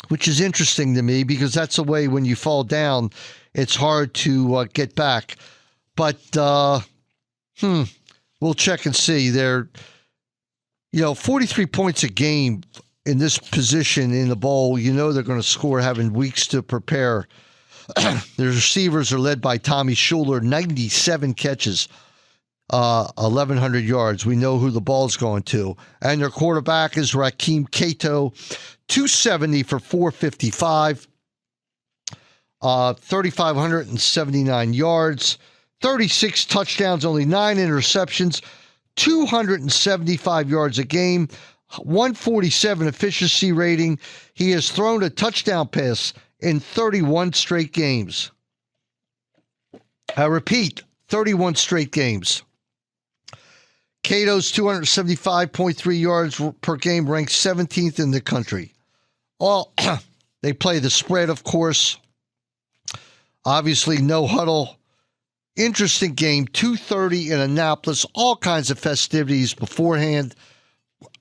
which is interesting to me, because that's the way when you fall down, it's hard to get back. But we'll check and see. They're 43 points a game in this position in the bowl. You know they're going to score, having weeks to prepare. The receivers are led by Tommy Schuler, 97 catches, 1,100 yards. We know who the ball's going to. And their quarterback is Rakeem Cato, 270 for 455, 3,579 yards, 36 touchdowns, only 9 interceptions, 275 yards a game, 147 efficiency rating. He has thrown a touchdown pass in 31 straight games. I repeat, 31 straight games. Cato's 275.3 yards per game ranks 17th in the country. Well, they play the spread, of course. Obviously, no huddle. Interesting game, 2:30 in Annapolis. All kinds of festivities beforehand.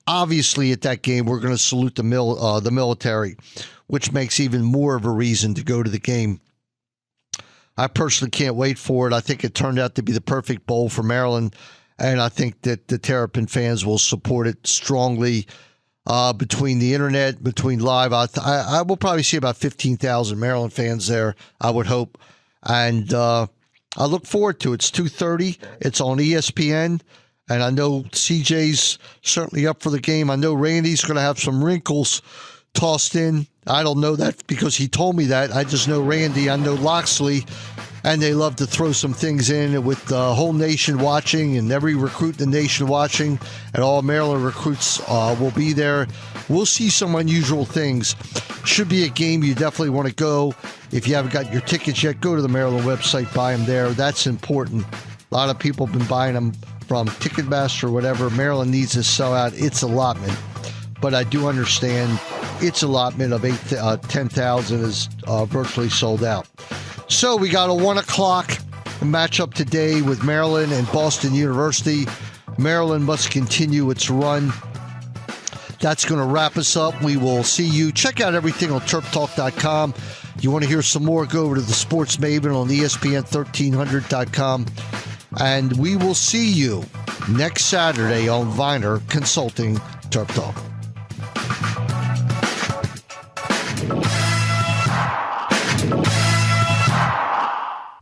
Obviously, at that game, we're going to salute the military, which makes even more of a reason to go to the game. I personally can't wait for it. I think it turned out to be the perfect bowl for Maryland, and I think that the Terrapin fans will support it strongly. Between the internet, between live, I will probably see about 15,000 Maryland fans there, I would hope. And I look forward to it. It's 2:30. It's on ESPN. And I know CJ's certainly up for the game. I know Randy's going to have some wrinkles tossed in. I don't know that because he told me that. I just know Randy. I know Loxley. And they love to throw some things in with the whole nation watching and every recruit in the nation watching. And all Maryland recruits will be there. We'll see some unusual things. Should be a game you definitely want to go. If you haven't got your tickets yet, go to the Maryland website, buy them there. That's important. A lot of people have been buying them from Ticketmaster or whatever. Maryland needs to sell out its allotment. But I do understand its allotment of 10,000 is virtually sold out. So we got a 1 o'clock matchup today with Maryland and Boston University. Maryland must continue its run. That's going to wrap us up. We will see you. Check out everything on TerpTalk.com. You want to hear some more, go over to the Sports Maven on ESPN1300.com. And we will see you next Saturday on Viner Consulting Terp Talk.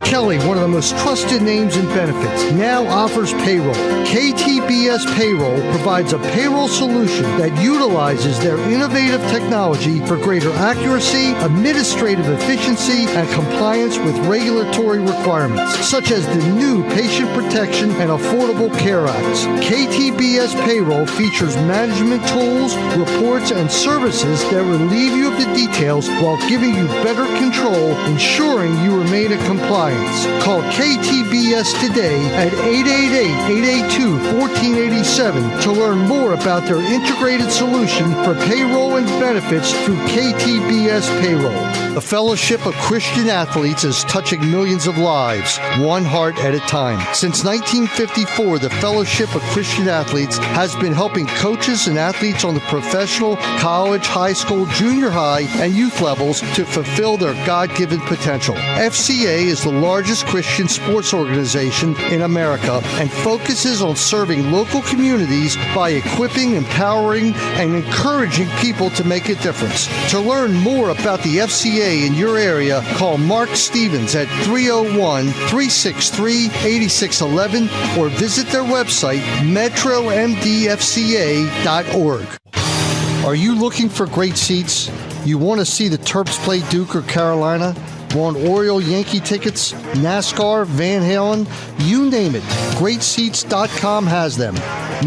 Kelly, one of the most trusted names in benefits, now offers payroll. KTBS Payroll provides a payroll solution that utilizes their innovative technology for greater accuracy, administrative efficiency, and compliance with regulatory requirements, such as the new Patient Protection and Affordable Care Acts. KTBS Payroll features management tools, reports, and services that relieve you of the details while giving you better control, ensuring you remain in compliance. Call KTBS today at 888-882-1487 to learn more about their integrated solution for payroll and benefits through KTBS Payroll. The Fellowship of Christian Athletes is touching millions of lives, one heart at a time. Since 1954, the Fellowship of Christian Athletes has been helping coaches and athletes on the professional, college, high school, junior high, and youth levels to fulfill their God-given potential. FCA is the largest Christian sports organization in America and focuses on serving local communities by equipping, empowering, and encouraging people to make a difference. To learn more about the FCA in your area, call Mark Stevens at 301-363-8611 or visit their website, metromdfca.org. Are you looking for great seats? You want to see the Terps play Duke or Carolina? Want Oriole Yankee tickets, NASCAR, Van Halen, you name it. GreatSeats.com has them.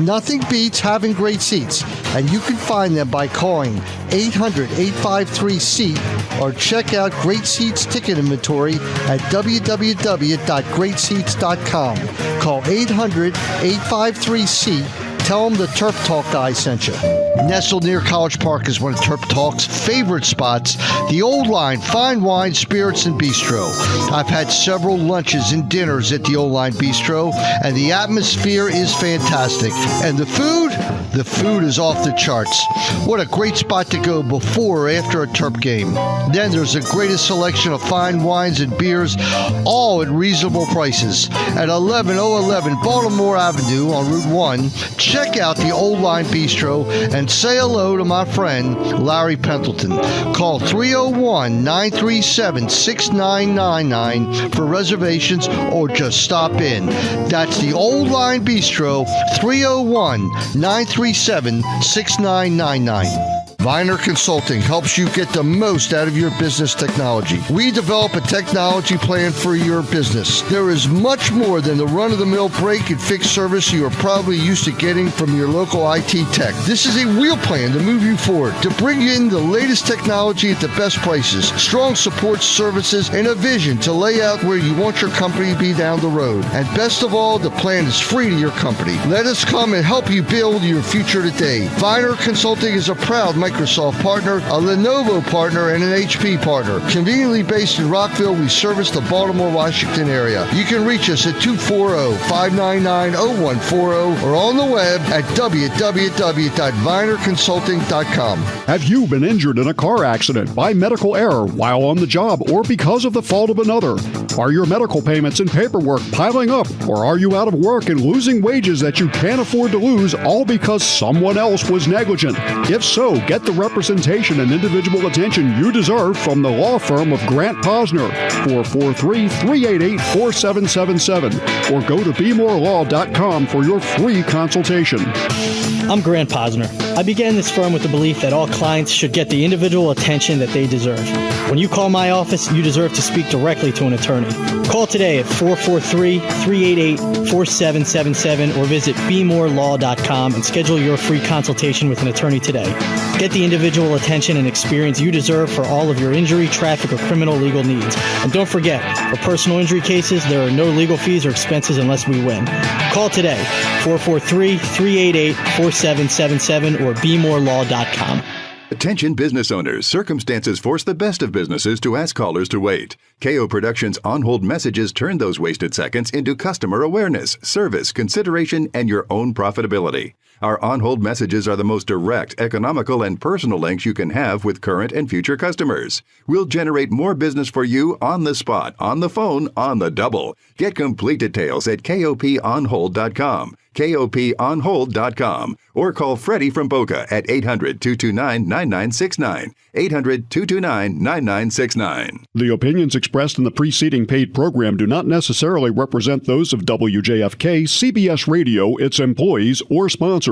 Nothing beats having great seats, and you can find them by calling 800-853-SEAT or check out Great Seats ticket inventory at www.greatseats.com. Call 800-853-SEAT. Tell them the Terp Talk guy sent you. Nestled near College Park is one of Terp Talk's favorite spots, the Old Line Fine Wine, Spirits, and Bistro. I've had several lunches and dinners at the Old Line Bistro, and the atmosphere is fantastic. And the food is off the charts. What a great spot to go before or after a Terp game. Then there's the greatest selection of fine wines and beers, all at reasonable prices. At 11011 Baltimore Avenue on Route 1, check out the Old Line Bistro and say hello to my friend Larry Pendleton. Call 301-937-6999 for reservations or just stop in. That's the Old Line Bistro, 301-937-6999. Viner Consulting helps you get the most out of your business technology. We develop a technology plan for your business. There is much more than the run-of-the-mill break and fix service you are probably used to getting from your local IT tech. This is a wheel plan to move you forward, to bring in the latest technology at the best prices, strong support services, and a vision to lay out where you want your company to be down the road. And best of all, the plan is free to your company. Let us come and help you build your future today. Viner Consulting is a proud Microsoft partner, a Lenovo partner, and an HP partner. Conveniently based in Rockville, we service the Baltimore, Washington area. You can reach us at 240-599-0140 or on the web at www.vinerconsulting.com. Have you been injured in a car accident by medical error while on the job or because of the fault of another? Are your medical payments and paperwork piling up, or are you out of work and losing wages that you can't afford to lose all because someone else was negligent? If so, get the representation and individual attention you deserve from the law firm of Grant Posner, 443-388-4777, or go to BeMoreLaw.com for your free consultation. I'm Grant Posner. I began this firm with the belief that all clients should get the individual attention that they deserve. When you call my office, you deserve to speak directly to an attorney. Call today at 443-388-4777 or visit BeMoreLaw.com and schedule your free consultation with an attorney today. Get the individual attention and experience you deserve for all of your injury, traffic, or criminal legal needs. And don't forget, for personal injury cases, there are no legal fees or expenses unless we win. Call today, 443-388-4777 or BeMoreLaw.com. Attention business owners, circumstances force the best of businesses to ask callers to wait. KO Productions on-hold messages turn those wasted seconds into customer awareness, service, consideration, and your own profitability. Our on-hold messages are the most direct, economical, and personal links you can have with current and future customers. We'll generate more business for you on the spot, on the phone, on the double. Get complete details at koponhold.com, koponhold.com, or call Freddie from Boca at 800-229-9969, 800-229-9969. The opinions expressed in the preceding paid program do not necessarily represent those of WJFK, CBS Radio, its employees, or sponsors.